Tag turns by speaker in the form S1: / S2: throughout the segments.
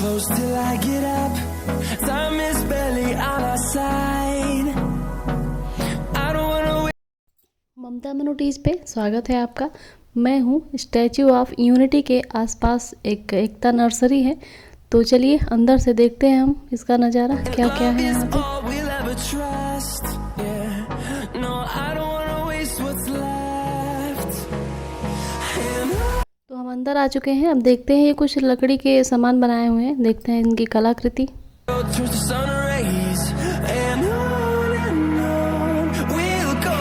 S1: close till I get up. Time is barely on our side. I don't wanna wait.
S2: ममता मिनोटीज पे स्वागत है आपका। मैं हूँ स्टैचू ऑफ यूनिटी के आसपास एक एकता नर्सरी है, तो चलिए अंदर से देखते हैं हम इसका नज़ारा क्या क्या है यहाँ पे।
S1: All we'll ever trust. Yeah. No, I don't wanna waste what's left. And
S2: तो हम अंदर आ चुके हैं। अब देखते हैं, ये कुछ लकड़ी के सामान बनाए हुए हैं, देखते हैं इनकी कलाकृति।
S1: on through the sun rays, and on we'll go.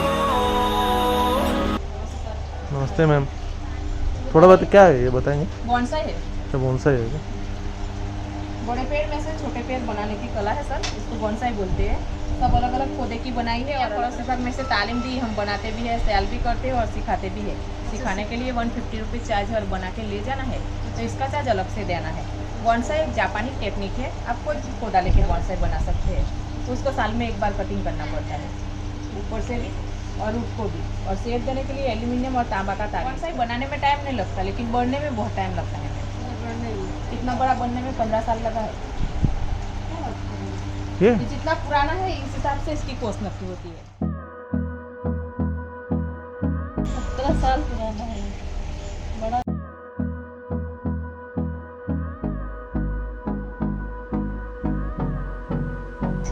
S3: नमस्ते मैम, थोड़ा बहुत क्या है ये बताएंगे?
S4: बॉन्साई है।
S3: तो बोनसाई है क्या?
S4: बड़े पेड़ में से छोटे पेड़ बनाने की कला है सर, इसको बॉन्साई बोलते हैं। सब अलग अलग पौधे की बनाई है और पड़ोस विभाग में से तालीम दी, हम बनाते भी है, सेल भी करते हैं और सिखाते भी है। सिखाने के लिए 150 रुपीज़ चार्ज है और बना के ले जाना है तो इसका चार्ज अलग से देना है। बॉन्साई एक जापानी टेक्निक है, आप कोई भी पौधा लेके बॉन्साई बना सकते हैं। तो उसको साल में एक बार कटिंग करना पड़ता है, ऊपर से भी और रूट को भी। और शेड देने के लिए एल्यूमिनियम और तांबा का तार। बॉन्साई बनाने में टाइम नहीं लगता, लेकिन बढ़ने में बहुत टाइम लगता है। इतना बड़ा बनने में 15 साल लगा है।
S3: ये
S4: जितना पुराना है इस हिसाब से इसकी कॉस्ट नक्की होती है।
S2: 17 साल पुराना है, बड़ा।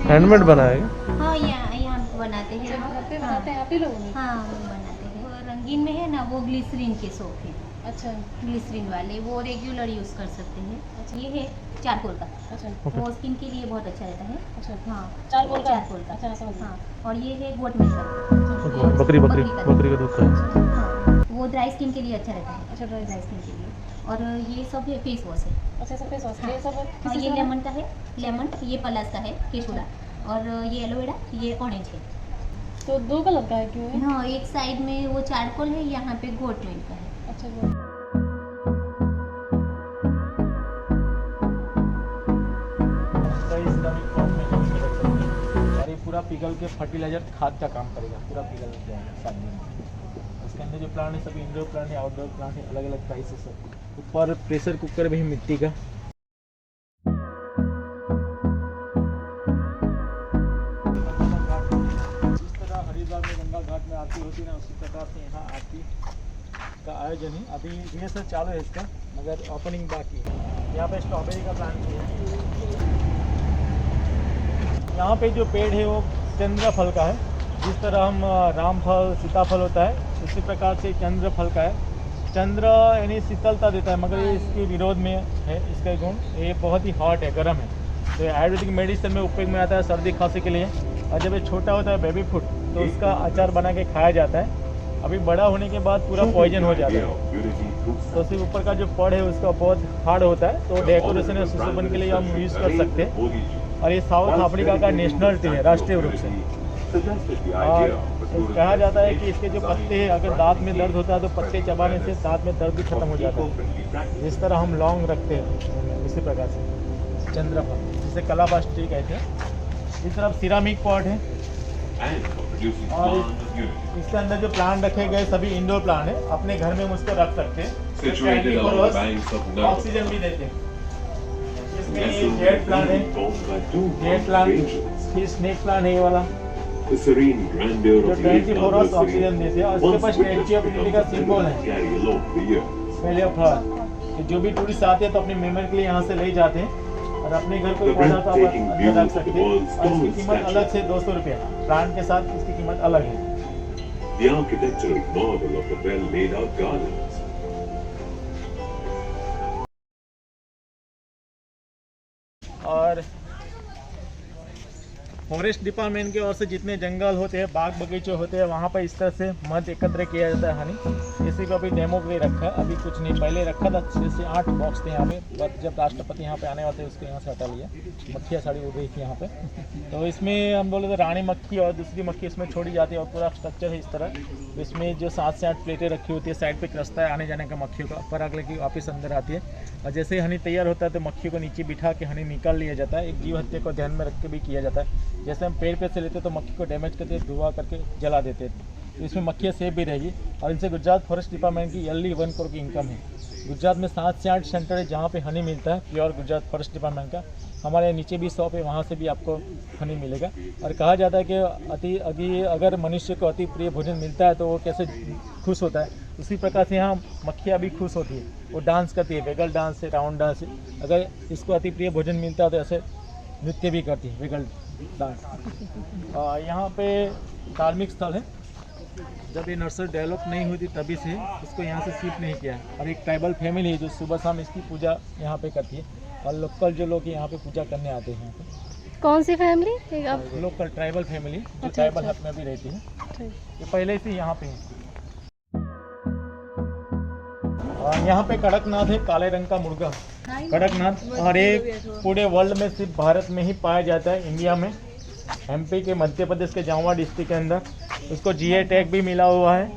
S3: हैंडमेड बनाया है क्या?
S5: हाँ, यहाँ बनाते हैं।
S2: बनाते हैं आप ही लोगों ने?
S5: हाँ, वो बनाते हैं। वो रंगीन में है ना, वो ग्लिसरीन के सोप है।
S2: अच्छा
S5: ग्लिसरीन वाले वो रेगुलर यूज़ कर सकते हैं।
S2: अच्छा।
S5: ये है चारकोल का।
S2: अच्छा
S5: वो स्किन के लिए बहुत अच्छा रहता है।
S2: अच्छा।
S5: हाँ,
S2: चारकोल का?
S5: चारकोल का।
S2: अच्छा, समझ गई।
S5: हाँ, और ये है गोट मिल्क का।
S3: बकरी
S5: बकरी का
S3: का दूध का है।
S5: हाँ, वो ड्राई स्किन के लिए अच्छा रहता है।
S2: अच्छा, ड्राई
S5: स्किन के लिए। और ये सब है फेस वॉश है।
S2: अच्छा, सब फेस वॉश
S5: हाँ।
S2: ये सब
S5: हाँ,
S2: किसी
S5: ये
S2: से
S5: लेमन का है, लेमन। ये पलास का है, केशुरा। और ये एलोवेरा, ये ऑरेंज है।
S2: तो 2 कलर का है क्यों है?
S5: हाँ, एक साइड में वो चारकोल है, यहाँ पे गोट मिल्क का है।
S2: अच्छा वो
S6: और ये पूरा पिघल के फर्टिलाइजर खाद का काम करेगा, पूरा पिघल जाएगा शादी में। उसके अंदर जो प्लांट है सभी इंडोर प्लांट है, आउटडोर प्लांट है, अलग अलग प्राइस है सब। ऊपर प्रेशर कुकर भी है मिट्टी का। जिस तरह हरिद्वार में गंगा घाट में आरती होती है ना, उसी प्रकार से यहाँ आरती का आयोजन है। अभी रिहर्सल चालू है इसका, मगर ओपनिंग बाकी है। यहाँ पे स्ट्रॉबेरी का प्लांट भी है। यहाँ पे जो पेड़ है वो चंद्र फल का है। जिस तरह हम रामफल सीताफल होता है, उसी प्रकार से चंद्र फल का है। चंद्र यानी शीतलता देता है, मगर ये इसके विरोध में है इसका गुण। ये बहुत ही हॉट है, गर्म है। तो ये आयुर्वेदिक मेडिसिन में उपयोग में आता है सर्दी खांसी के लिए। और जब ये छोटा होता है बेबी फूड, तो उसका अचार बना के खाया जाता है। अभी बड़ा होने के बाद पूरा पॉइजन हो जाता है। तो सिर्फ ऊपर का जो पड़ है उसका बहुत हार्ड होता है, तो डेकोरेशन और सुशोभन के लिए हम यूज़ कर सकते हैं। और ये साउथ अफ्रीका का नेशनल टी है, राष्ट्रीय वृक्ष है। और कहा जाता है कि इसके जो पत्ते हैं, अगर दांत में दर्द होता है तो पत्ते चबाने से दांत में दर्द भी खत्म हो जाता है। जिस तरह हम लौंग रखते हैं इसी प्रकार से चंद्रफल, जिसे कलाबाश टी कहते हैं। इस तरफ सिरामिक पॉट है और इसके अंदर जो प्लांट रखे गए सभी इंडोर प्लांट है। अपने घर में हम उसको रख सकते हैं, ऑक्सीजन भी देते हैं। इसमें ये जेड प्लांट है, जेड प्लांट, फिर स्नेक प्लांट है ये वाला, जो 24 आवर्स ऑक्सीजन देते हैं। और इसके पास स्टैच्यू ऑफ यूनिटी का सिंबल है, स्मेल ऑफ फ्लावर। जो भी टूरिस्ट आते हैं तो अपनी मेमोरी के लिए यहाँ से ले जाते हैं। और अपने घर कोई पौधा तो आप अंदर रख सकते हैं। और इसकी कीमत अलग से 200 रुपये, प्लांट के साथ इसकी कीमत अलग है।
S7: The architectural marvel of the well laid out gardens.
S6: और फॉरेस्ट डिपार्टमेंट की ओर से जितने जंगल होते हैं, बाग बगीचे होते हैं, वहाँ पर इस तरह से मध एकत्र किया जाता है हनी। इसी को अभी डेमो के लिए रखा है, अभी कुछ नहीं, पहले रखा था 6 से 8 बॉक्स थे यहाँ पे। बट जब राष्ट्रपति यहाँ पे आने वाले थे उसको यहाँ से हटा लिया। मक्खियाँ साड़ी उड़ रही थी यहाँ पे। तो इसमें हम बोले तो रानी मक्खी और दूसरी मक्खी इसमें छोड़ी जाती है और पूरा स्ट्रक्चर है इस तरह। तो इसमें जो 7 से 8 प्लेटें रखी होती है, साइड पे एक रास्ता है आने जाने का मक्खियों का, पराग लेके वापस अंदर आती है। और जैसे ही हनी तैयार होता है तो मक्खियों को नीचे बिठा के हनी निकाल लिया जाता है। एक जीव हत्या को ध्यान में रख के भी किया जाता है। जैसे हम पेड़ पे से लेते तो मक्खी को डैमेज करके धुआं करके जला देते थे। तो इसमें मक्खियाँ सेफ भी रहेगी। और इनसे गुजरात फॉरेस्ट डिपार्टमेंट की ईयरली 1 करोड़ की इनकम है। गुजरात में 7 से 8 सेंटर है जहाँ पे हनी मिलता है, प्योर गुजरात फॉरेस्ट डिपार्टमेंट का। हमारे नीचे भी शॉप है, वहाँ से भी आपको हनी मिलेगा। और कहा जाता है कि अगर मनुष्य को अति प्रिय भोजन मिलता है तो वो कैसे खुश होता है, उसी प्रकार से यहाँ मक्खियाँ भी खुश होती है, वो डांस करती है, वेगल डांस है, राउंड डांस है। अगर इसको अति प्रिय भोजन मिलता है तो ऐसे नृत्य भी करती है, वेगल डांस। यहाँ पे धार्मिक स्थल है, जब ये नर्सरी डेवलप नहीं हुई थी तभी से इसको यहाँ से शिफ्ट नहीं किया है। और एक ट्राइबल फैमिली है जो सुबह शाम इसकी पूजा यहाँ पे करती है, और लोकल जो लोग यहाँ पे पूजा करने आते हैं यहाँ पे।
S2: कौन सी फैमिली?
S6: लोकल ट्राइबल फैमिली जो ट्राइबल हट में भी रहती है, ये पहले से यहाँ पे है। यहाँ पे कड़कनाथ है, काले रंग का मुर्गा कड़कनाथ, और ये पूरे वर्ल्ड में सिर्फ भारत में ही पाया जाता है, इंडिया में। एमपी के मध्य प्रदेश के जामुआ डिस्ट्रिक्ट के अंदर उसको जीआई टैग भी मिला हुआ है।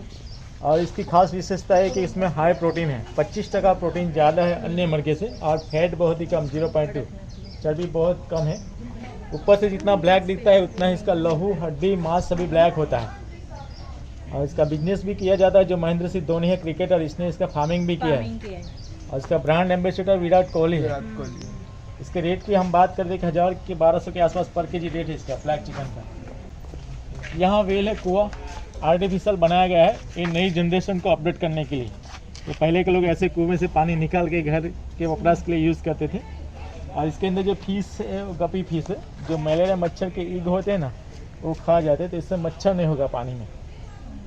S6: और इसकी खास विशेषता है कि इसमें हाई प्रोटीन है, 25% प्रोटीन ज़्यादा है अन्य मुर्गे से, और फैट बहुत ही कम 0.2, चर्बी बहुत कम है। ऊपर से जितना ब्लैक दिखता है उतना ही इसका लहू, हड्डी, मांस सभी ब्लैक होता है। और इसका बिजनेस भी किया जाता है, जो महेंद्र सिंह धोनी है क्रिकेटर, इसने इसका फार्मिंग भी किया है। और इसका ब्रांड एम्बेसडर विराट कोहली है। इसके रेट की हम बात करते हैं कि 1000 के 1200 के आसपास पर केजी रेट है इसका ब्लैक चिकन का। यहाँ वेल है, कुआ आर्टिफिशियल बनाया गया है, ये नई जनरेशन को अपडेट करने के लिए। तो पहले के लोग ऐसे कुएं से पानी निकाल के घर के वपराश के लिए यूज़ करते थे। और इसके अंदर जो फीस है वो गपी फीस है, जो मलेरिया मच्छर के ईग होते हैं ना वो खा जाते हैं, तो इससे मच्छर नहीं होगा पानी में।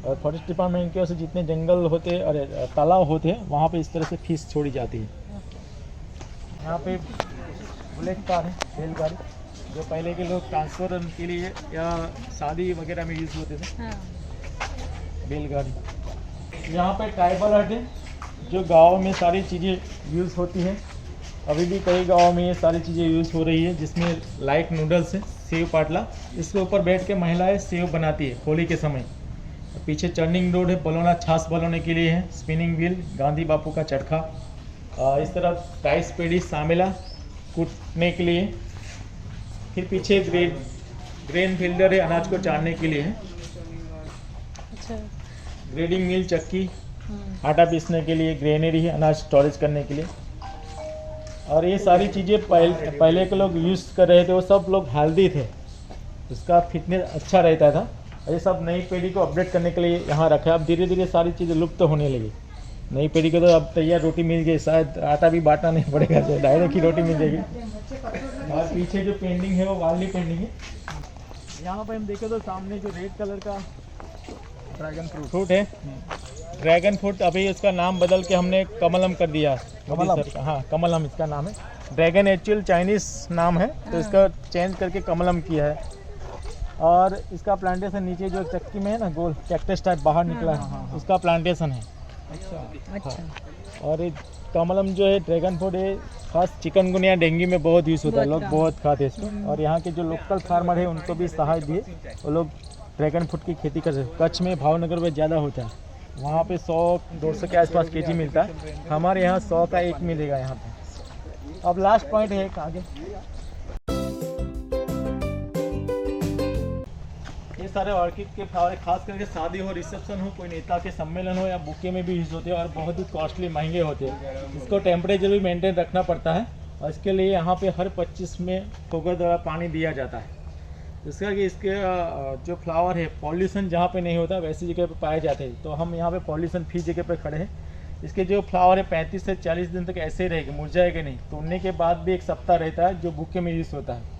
S6: और फॉरेस्ट डिपार्टमेंट की ओर से जितने जंगल होते हैं और तालाब होते हैं वहाँ पे इस तरह से फीस छोड़ी जाती है। यहाँ पे बुलेट कार है, रेलगाड़ी, जो पहले के लोग ट्रांसफर के लिए या शादी वगैरह में यूज़ होते थे, बैलगाड़ी। यहाँ पे ट्राइबल हट है, जो गाँव में सारी चीज़ें यूज़ होती हैं। अभी भी कई गाँव में ये सारी चीज़ें यूज़ हो रही है, जिसमें लाइक नूडल्स है, सेव पाटला, इसके ऊपर बैठ के महिलाएं सेव बनाती है होली के समय। पीछे चर्निंग रोड है, बलौना छाछ बलौने के लिए है, स्पिनिंग व्हील, गांधी बापू का चरखा, इस तरफ टाइस पेड़ी सामेला कूटने के लिए। फिर पीछे ग्रेन फील्डर है, अनाज को चाड़ने के लिए है। ग्रेडिंग मिल, चक्की, आटा पीसने के लिए, ग्रेनरी है, अनाज स्टोरेज करने के लिए। और ये सारी चीज़ें पहले के लोग यूज़ कर रहे थे, वो सब लोग हेल्दी थे, उसका फिटनेस अच्छा रहता था। ये सब नई पीढ़ी को अपडेट करने के लिए यहाँ रखा है। अब धीरे धीरे सारी चीज़ें लुप्त होने लगी। नई पीढ़ी को तो अब तैयार रोटी मिल गई, शायद आटा भी बांटना नहीं पड़ेगा, डायरेक्ट ही रोटी मिल जाएगी। और पीछे जो पेंटिंग है वो वाली पेंटिंग है। यहाँ पर हम देखें तो सामने जो रेड कलर का ड्रैगन फ्रूट है, ड्रैगन फ्रूट, अभी इसका नाम बदल के हमने कमलम कर दिया। कमलम, हाँ कमलम इसका नाम है। ड्रैगन एक्चुअल चाइनीज़ नाम है, तो इसका चेंज करके कमलम किया है। और इसका प्लांटेशन नीचे जो चक्की में है ना, गोल कैक्टस टाइप बाहर निकला है, उसका प्लांटेशन है। अच्छा। और ये कमलम जो है ड्रैगन फ्रूट है, खास चिकनगुनिया डेंगू में बहुत यूज़ होता है, लोग बहुत खाते हैं इसको। और यहाँ के जो लोकल फार्मर है उनको भी सहायता दिए, वो लोग ड्रैगन फ्रूट की खेती करते हैं। कच्छ में, भावनगर में ज़्यादा होता है, वहाँ पे 100-150 के आसपास केजी मिलता है। हमारे यहाँ 100 का एक मिलेगा यहाँ पे। अब लास्ट पॉइंट है एक आगे, ये सारे ऑर्किड के फ्लावर खास करके शादी हो, रिसेप्शन हो, कोई नेता के सम्मेलन हो या बुके में भी यूज़ होते हैं, और बहुत ही कॉस्टली महंगे होते हैं। इसको टेम्परेचर भी मेंटेन रखना पड़ता है, और इसके लिए यहाँ पे हर 25 में फोगर द्वारा पानी दिया जाता है। जिसका कि इसके जो फ्लावर है पॉल्यूशन जहाँ पे नहीं होता वैसी जगह पे पाए जाते हैं। तो हम यहाँ पे पॉल्यूशन फ्री जगह पे खड़े हैं। इसके जो फ्लावर है 35 से 40 दिन तक ऐसे ही रहेगा, मुरझाएगा नहीं। तोड़ने के बाद भी 1 सप्ताह रहता है, जो बुके में यूज़ होता है।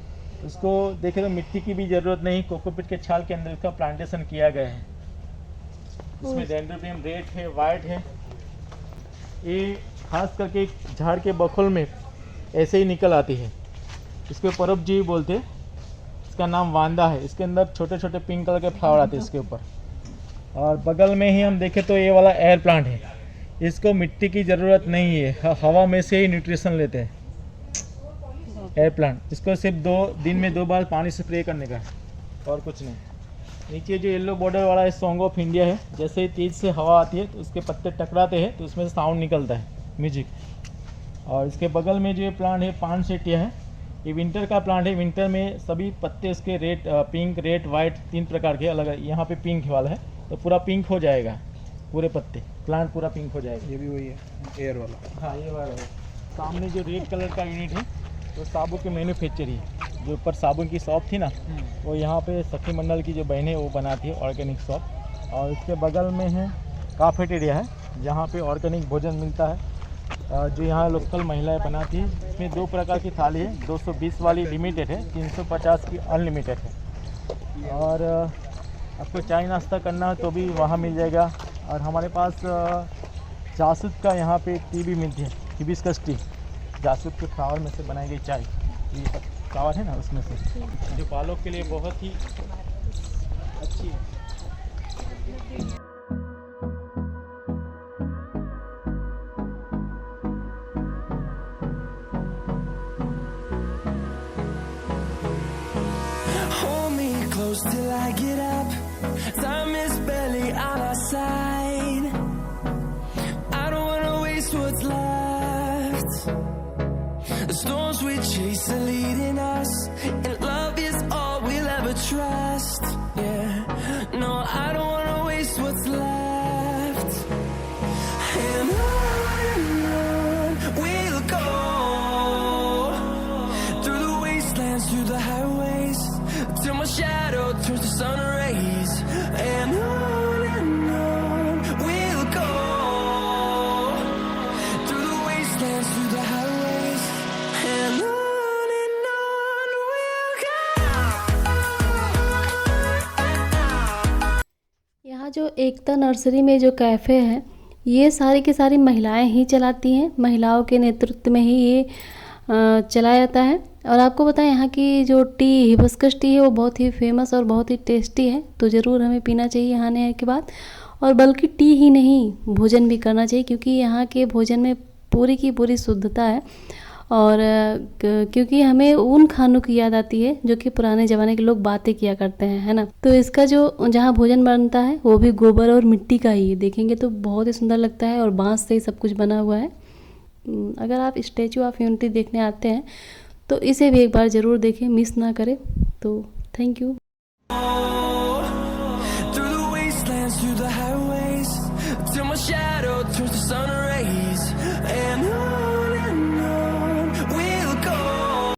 S6: उसको देखें तो मिट्टी की भी ज़रूरत नहीं, कोकोपीट के छाल के अंदर इसका प्लांटेशन किया गया है। इसमें डेंड्रोबियम रेड है, वाइट है। ये खास करके झाड़ के बखोल में ऐसे ही निकल आती है, इसको परोपजीवी बोलते हैं। इसका नाम वांदा है। इसके अंदर छोटे छोटे पिंक कलर के फ्लावर आते हैं इसके ऊपर। और बगल में ही हम देखें तो ये वाला एयर प्लांट है, इसको मिट्टी की ज़रूरत नहीं है, हवा में से ही न्यूट्रिशन लेते हैं एयर प्लांट। इसको सिर्फ 2 दिन में 2 बार पानी स्प्रे करने का है, और कुछ नहीं। नीचे जो येलो बॉर्डर वाला है सॉन्ग ऑफ इंडिया है। जैसे ही तेज़ से हवा आती है तो उसके पत्ते टकराते हैं, तो उसमें से साउंड निकलता है, म्यूजिक। और इसके बगल में जो ये प्लांट है पान सेटिया है, ये विंटर का प्लांट है। विंटर में सभी पत्ते इसके रेड, पिंक, रेड, वाइट 3 प्रकार के अलग है। यहाँ पे पिंक वाला है तो पूरा पिंक हो जाएगा पूरे पत्ते। प्लांट पूरा पिंक हो जाएगा।
S8: ये भी वही है एयर वाला।
S6: हाँ ये वाला है। सामने जो रेड कलर का यूनिट है वो साबुन के मैन्युफैक्चर ही है। जो ऊपर साबुन की शॉप थी ना, वो यहाँ पे सखी मंडल की जो बहनें वो बनाती है ऑर्गेनिक शॉप। और इसके बगल में है काफेटेरिया है, जहाँ पे ऑर्गेनिक भोजन मिलता है, जो यहाँ लोकल महिलाएं बनाती हैं। इसमें 2 प्रकार की थाली है, 220 वाली लिमिटेड है, 350 की अनलिमिटेड है। और आपको चाय नाश्ता करना है तो भी वहाँ मिल जाएगा। और हमारे पास जासूद का यहाँ पे टी भी मिलती है, हिबिस्कस टी, जासूद के फ्लावर में से बनाई गई चाय। ये फ्लावर है ना उसमें से, जो बालों के लिए बहुत ही अच्छी है।
S1: Hold me close till I get up. Time is barely on our side. I don't wanna waste what's left. The storms we chase are leading us, and love is all we'll ever trust. Yeah, no, I don't wanna waste what's left. And on we'll go, through the wastelands, through the highways, till my shadow turns to sun rays. And on we'll go, through the wastelands, through the highways, and on we'll go.
S2: यहाँ जो एकता nursery में जो cafe है, ये सारी की सारी महिलाएं ही चलाती हैं। महिलाओं के नेतृत्व में ही ये चलाया जाता है। और आपको बताएं, यहाँ की जो टी हिबिस्कस टी है वो बहुत ही फेमस और बहुत ही टेस्टी है, तो ज़रूर हमें पीना चाहिए यहाँ आने के बाद। और बल्कि टी ही नहीं, भोजन भी करना चाहिए, क्योंकि यहाँ के भोजन में पूरी की पूरी शुद्धता है। और क्योंकि हमें उन खानों की याद आती है जो कि पुराने ज़माने के लोग बातें किया करते हैं, है ना। तो इसका जो जहाँ भोजन बनता है वो भी गोबर और मिट्टी का ही है, देखेंगे तो बहुत ही सुंदर लगता है, और बांस से ही सब कुछ बना हुआ है। अगर आप स्टैचू ऑफ यूनिटी देखने आते हैं तो इसे भी एक बार ज़रूर देखें, मिस ना करें। तो thank you.
S1: Through the wastelands, through the highways, till my shadow turns to sun rays.